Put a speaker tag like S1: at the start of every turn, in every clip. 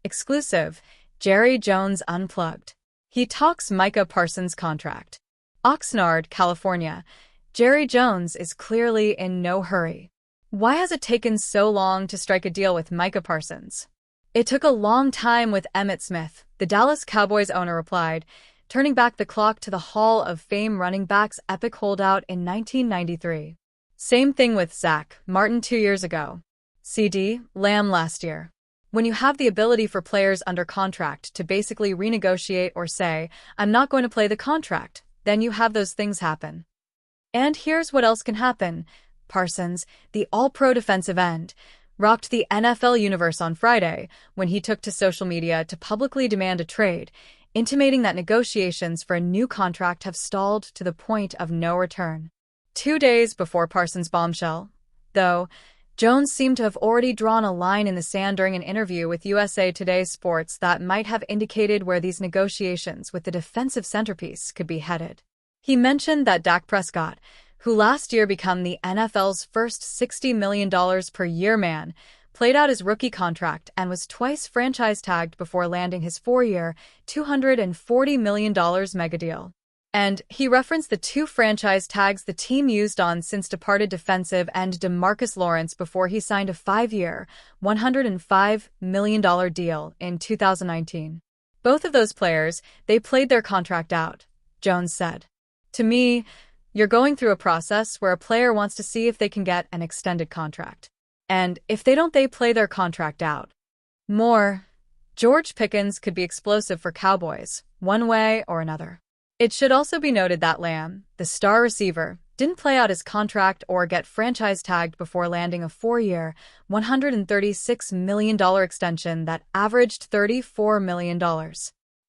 S1: Exclusive, Jerry Jones unplugged. He talks Micah Parsons contract. Oxnard, California. Jerry Jones is clearly in no hurry. Why has it taken so long to strike a deal with Micah Parsons? It took a long time with Emmitt Smith, the Dallas Cowboys owner replied, turning back the clock to the Hall of Fame running back's epic holdout in 1993. Same thing with Zach Martin 2 years ago. CeeDee Lamb last year. When you have the ability for players under contract to basically renegotiate or say, I'm not going to play the contract, then you have those things happen. And here's what else can happen. Parsons, the all-pro defensive end, rocked the NFL universe on Friday when he took to social media to publicly demand a trade, intimating that negotiations for a new contract have stalled to the point of no return. 2 days before Parsons' bombshell, though, Jones seemed to have already drawn a line in the sand during an interview with USA Today Sports that might have indicated where these negotiations with the defensive centerpiece could be headed. He mentioned that Dak Prescott, who last year became the NFL's first $60 million per year man, played out his rookie contract and was twice franchise tagged before landing his 4-year, $240 million mega deal. And he referenced the 2 franchise tags the team used on since departed defensive end DeMarcus Lawrence before he signed a 5-year, $105 million deal in 2019. Both of those players, they played their contract out, Jones said. To me, you're going through a process where a player wants to see if they can get an extended contract. And if they don't, they play their contract out. George Pickens could be explosive for Cowboys, one way or another. It should also be noted that Lamb, the star receiver, didn't play out his contract or get franchise tagged before landing a 4-year, $136 million extension that averaged $34 million.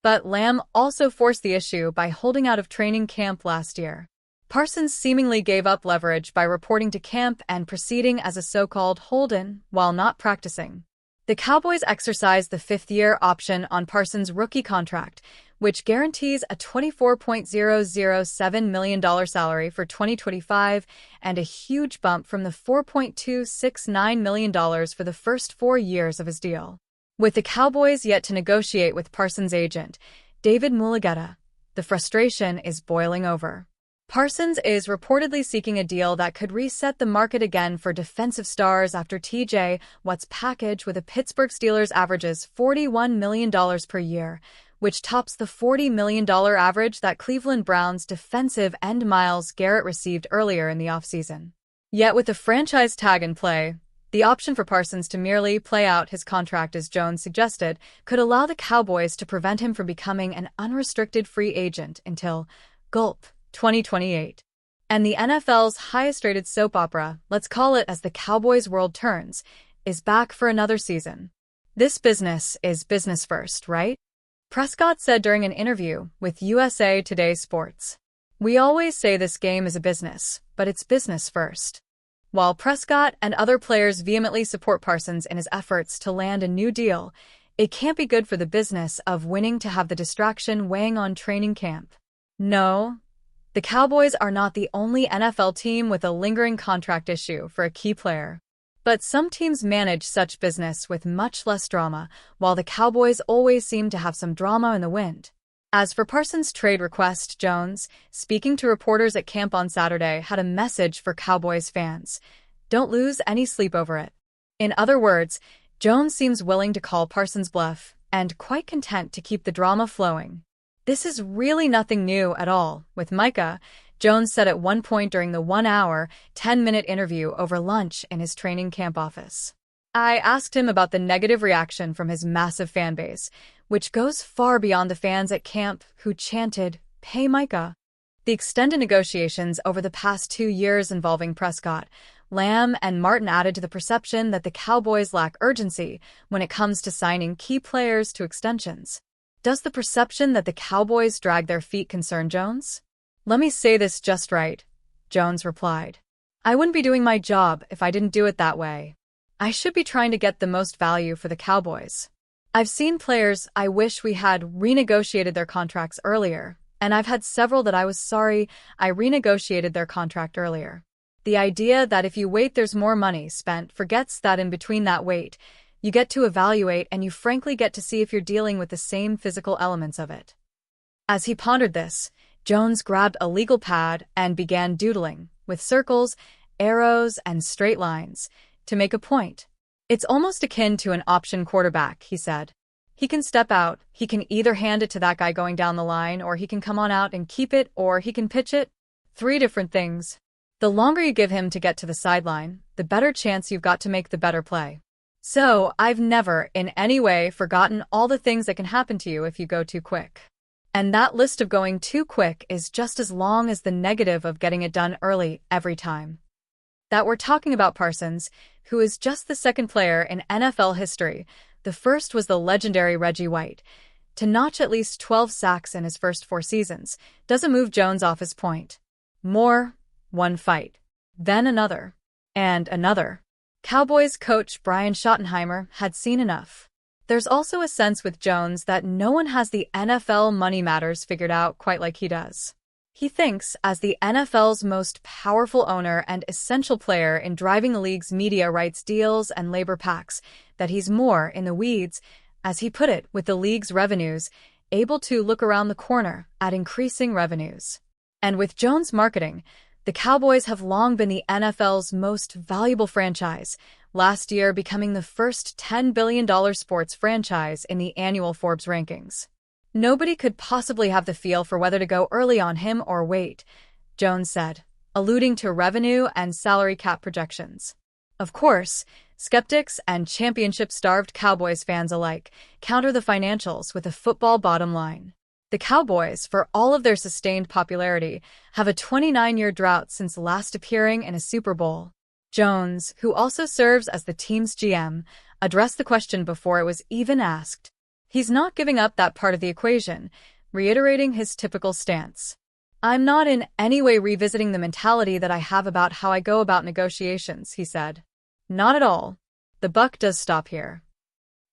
S1: But Lamb also forced the issue by holding out of training camp last year. Parsons seemingly gave up leverage by reporting to camp and proceeding as a so-called hold-in while not practicing. The Cowboys exercised the 5th-year option on Parsons' rookie contract, which guarantees a $24.007 million salary for 2025 and a huge bump from the $4.269 million for the first 4 years of his deal. With the Cowboys yet to negotiate with Parsons' agent, David Mulugheta, the frustration is boiling over. Parsons is reportedly seeking a deal that could reset the market again for defensive stars after T.J. Watt's package with the Pittsburgh Steelers averages $41 million per year, which tops the $40 million average that Cleveland Browns defensive end Myles Garrett received earlier in the offseason. Yet with the franchise tag in play, the option for Parsons to merely play out his contract, as Jones suggested, could allow the Cowboys to prevent him from becoming an unrestricted free agent until 2028. And the NFL's highest-rated soap opera, let's call it as the Cowboys' world turns, is back for another season. This business is business first, right? Prescott said during an interview with USA Today Sports. We always say this game is a business, but it's business first. While Prescott and other players vehemently support Parsons in his efforts to land a new deal, it can't be good for the business of winning to have the distraction weighing on training camp. No, the Cowboys are not the only NFL team with a lingering contract issue for a key player. But some teams manage such business with much less drama, while the Cowboys always seem to have some drama in the wind. As for Parsons' trade request, Jones, speaking to reporters at camp on Saturday, had a message for Cowboys fans. Don't lose any sleep over it. In other words, Jones seems willing to call Parsons' bluff and quite content to keep the drama flowing. This is really nothing new at all with Micah, Jones said at one point during the 1-hour, 10-minute interview over lunch in his training camp office. I asked him about the negative reaction from his massive fan base, which goes far beyond the fans at camp who chanted, "Pay Micah." The extended negotiations over the past 2 years involving Prescott, Lamb, and Martin added to the perception that the Cowboys lack urgency when it comes to signing key players to extensions. Does the perception that the Cowboys drag their feet concern Jones? Let me say this just right, Jones replied. I wouldn't be doing my job if I didn't do it that way. I should be trying to get the most value for the Cowboys. I've seen players I wish we had renegotiated their contracts earlier, and I've had several that I was sorry I renegotiated their contract earlier. The idea that if you wait there's more money spent forgets that in between that wait, You get to evaluate, and you frankly get to see if you're dealing with the same physical elements of it. As he pondered this, Jones grabbed a legal pad and began doodling, with circles, arrows, and straight lines, to make a point. It's almost akin to an option quarterback, he said. He can step out, he can either hand it to that guy going down the line, or he can come on out and keep it, or he can pitch it. 3 different things. The longer you give him to get to the sideline, the better chance you've got to make the better play. So, I've never, in any way, forgotten all the things that can happen to you if you go too quick. And that list of going too quick is just as long as the negative of getting it done early every time. That we're talking about Parsons, who is just the second player in NFL history. The first was the legendary Reggie White. To notch at least 12 sacks in his first 4 seasons doesn't move Jones off his point. More, one fight, then another, and another. Cowboys coach Brian Schottenheimer had seen enough. There's also a sense with Jones that no one has the NFL money matters figured out quite like he does. He thinks, as the NFL's most powerful owner and essential player in driving the league's media rights deals and labor pacts, that he's more in the weeds, as he put it, with the league's revenues, able to look around the corner at increasing revenues. And with Jones' marketing, the Cowboys have long been the NFL's most valuable franchise, last year becoming the first $10 billion sports franchise in the annual Forbes rankings. Nobody could possibly have the feel for whether to go early on him or wait, Jones said, alluding to revenue and salary cap projections. Of course, skeptics and championship-starved Cowboys fans alike counter the financials with a football bottom line. The Cowboys, for all of their sustained popularity, have a 29-year drought since last appearing in a Super Bowl. Jones, who also serves as the team's GM, addressed the question before it was even asked. He's not giving up that part of the equation, reiterating his typical stance. I'm not in any way revisiting the mentality that I have about how I go about negotiations, he said. Not at all. The buck does stop here.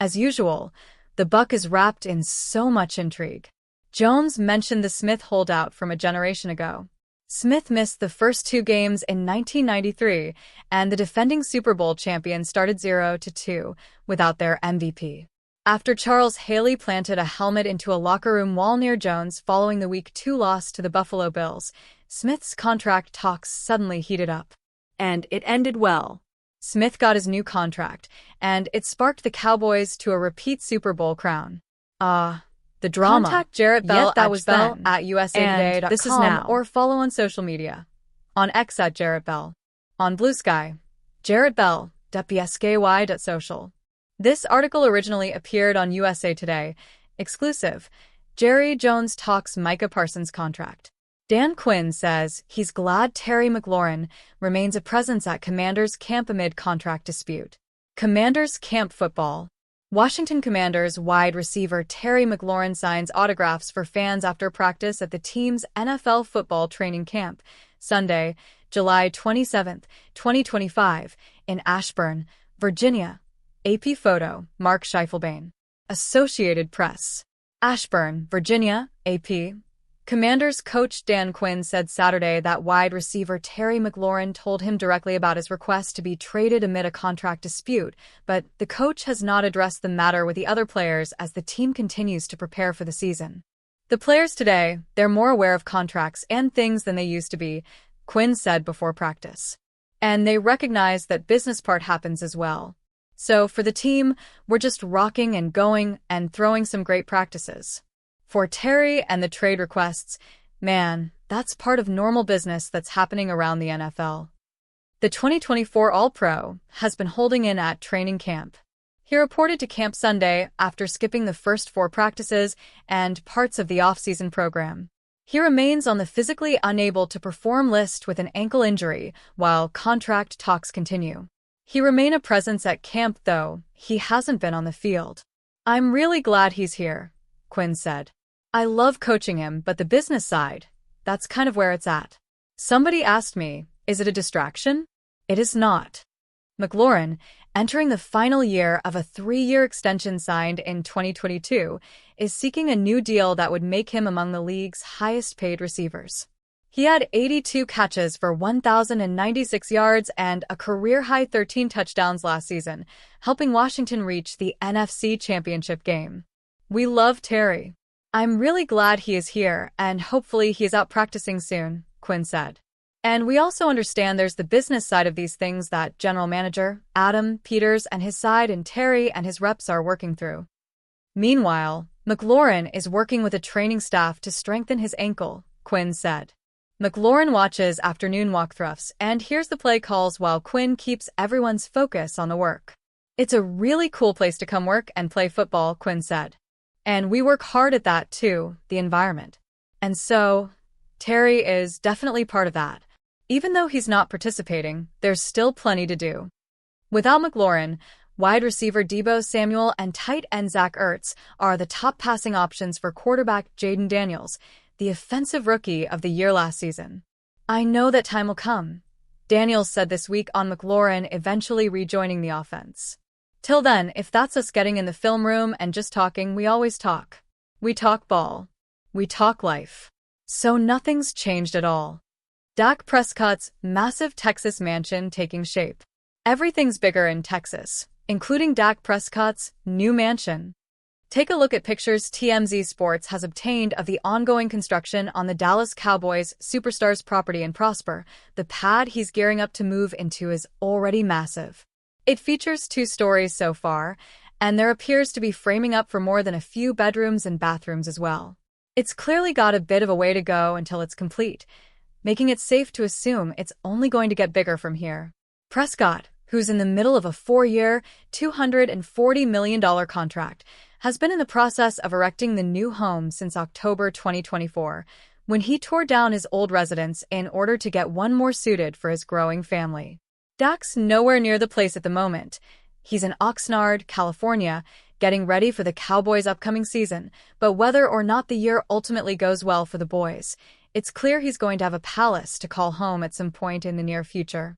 S1: As usual, the buck is wrapped in so much intrigue. Jones mentioned the Smith holdout from a generation ago. Smith missed the first 2 games in 1993, and the defending Super Bowl champions started 0-2 without their MVP. After Charles Haley planted a helmet into a locker room wall near Jones following the Week 2 loss to the Buffalo Bills, Smith's contract talks suddenly heated up. And it ended well. Smith got his new contract, and it sparked the Cowboys to a repeat Super Bowl crown. The drama. Contact Jarrett Bell at usatoday.com, this is now, or follow on social media. On X at Jarrett Bell. On Blue Sky, Jarrett Bell, .bsky.social. This article originally appeared on USA Today. Exclusive. Jerry Jones talks Micah Parsons contract. Dan Quinn says he's glad Terry McLaurin remains a presence at Commanders camp amid contract dispute. Commanders camp football. Washington Commanders wide receiver Terry McLaurin signs autographs for fans after practice at the team's NFL football training camp, Sunday, July 27, 2025, in Ashburn, Virginia. AP photo, Mark Schiefelbein. Associated Press. Ashburn, Virginia, AP. Commanders coach Dan Quinn said Saturday that wide receiver Terry McLaurin told him directly about his request to be traded amid a contract dispute, but the coach has not addressed the matter with the other players as the team continues to prepare for the season. The players today, they're more aware of contracts and things than they used to be, Quinn said before practice. And they recognize that business part happens as well. So for the team, we're just rocking and going and throwing some great practices. For Terry and the trade requests, man, that's part of normal business that's happening around the NFL. The 2024 All-Pro has been holding in at training camp. He reported to camp Sunday after skipping the first 4 practices and parts of the off-season program. He remains on the physically unable to perform list with an ankle injury while contract talks continue. He remain a presence at camp, though he hasn't been on the field. I'm really glad he's here, Quinn said. I love coaching him, but the business side, that's kind of where it's at. Somebody asked me, is it a distraction? It is not. McLaurin, entering the final year of a 3-year extension signed in 2022, is seeking a new deal that would make him among the league's highest-paid receivers. He had 82 catches for 1,096 yards and a career-high 13 touchdowns last season, helping Washington reach the NFC Championship game. We love Terry. I'm really glad he is here, and hopefully he is out practicing soon, Quinn said. And we also understand there's the business side of these things that General Manager Adam Peters and his side and Terry and his reps are working through. Meanwhile, McLaurin is working with a training staff to strengthen his ankle, Quinn said. McLaurin watches afternoon walkthroughs and hears the play calls while Quinn keeps everyone's focus on the work. It's a really cool place to come work and play football, Quinn said. And we work hard at that too, the environment. And so, Terry is definitely part of that. Even though he's not participating, there's still plenty to do. Without McLaurin, wide receiver Deebo Samuel and tight end Zach Ertz are the top passing options for quarterback Jaden Daniels, the offensive rookie of the year last season. I know that time will come, Daniels said this week on McLaurin eventually rejoining the offense. Till then, if that's us getting in the film room and just talking, we always talk. We talk ball. We talk life. So nothing's changed at all. Dak Prescott's massive Texas mansion taking shape. Everything's bigger in Texas, including Dak Prescott's new mansion. Take a look at pictures TMZ Sports has obtained of the ongoing construction on the Dallas Cowboys superstar's property in Prosper. The pad he's gearing up to move into is already massive. It features 2 stories so far, and there appears to be framing up for more than a few bedrooms and bathrooms as well. It's clearly got a bit of a way to go until it's complete, making it safe to assume it's only going to get bigger from here. Prescott, who's in the middle of a 4-year, $240 million contract, has been in the process of erecting the new home since October 2024, when he tore down his old residence in order to get one more suited for his growing family. Dak's nowhere near the place at the moment. He's in Oxnard, California, getting ready for the Cowboys' upcoming season, but whether or not the year ultimately goes well for the boys, it's clear he's going to have a palace to call home at some point in the near future.